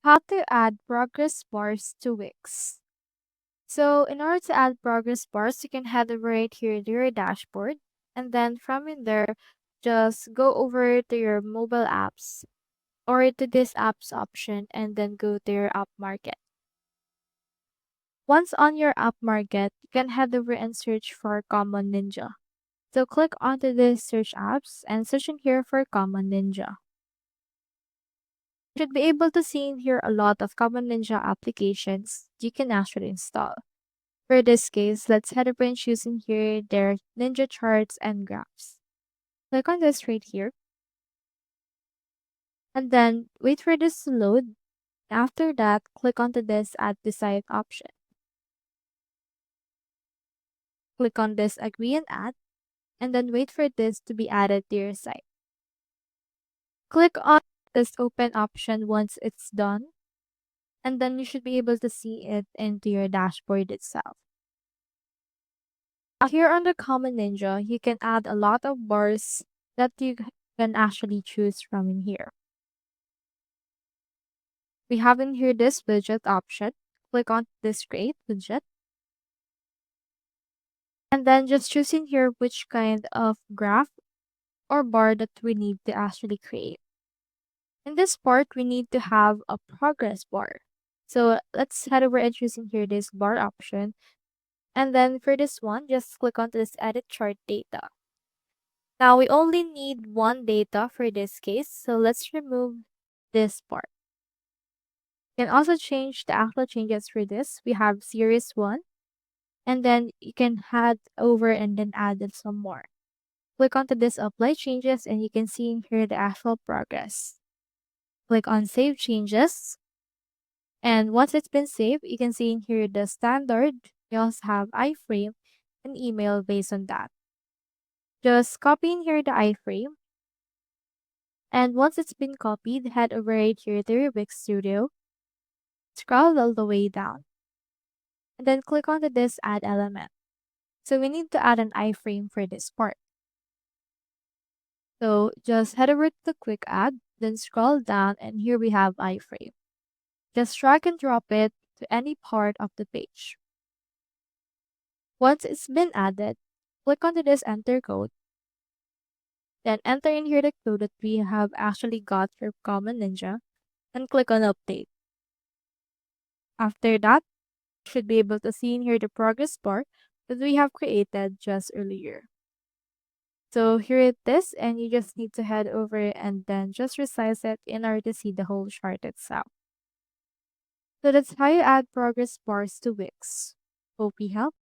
How to add progress bars to Wix. So in order to add progress bars, you can head over right here to your dashboard. And then from in there, just go over to your mobile apps or to this apps option and then go to your app market. Once on your app market, you can head over and search for Common Ninja. So click onto this search apps and search in here for Common Ninja. You should be able to see in here a lot of Common Ninja applications you can actually install. For this case, let's head over and choose in here their Ninja charts and graphs. Click on this right here. And then wait for this to load. After that, click onto this add to site option. Click on this agree and add. And then wait for this to be added to your site. Click on this open option once it's done. And then you should be able to see it into your dashboard itself. Here on the Common Ninja, you can add a lot of bars that you can actually choose from in here. We have in here this widget option. Click on this create widget. And then just choose in here which kind of graph or bar that we need to actually create. In this part, we need to have a progress bar. So let's head over and choose in here this bar option. And then for this one, just click on this edit chart data. Now we only need one data for this case. So let's remove this part. You can also change the actual changes for this. We have series 1. And then you can head over and then add some more. Click onto this apply changes and you can see in here the actual progress. Click on save changes. And once it's been saved, you can see in here the standard. We also have iframe and email based on that. Just copy in here the iframe. And once it's been copied, head over right here to your Wix Studio. Scroll all the way down. And then click onto this add element. So we need to add an iframe for this part. So just head over to the quick add, then scroll down and here we have iframe. Just drag and drop it to any part of the page. Once it's been added, click onto this enter code. Then enter in here the code that we have actually got for Common Ninja and click on update. After that, you should be able to see in here the progress bar that we have created just earlier. So here it is, and you just need to head over and then just resize it in order to see the whole chart itself. So that's how you add progress bars to Wix. Hope we helped.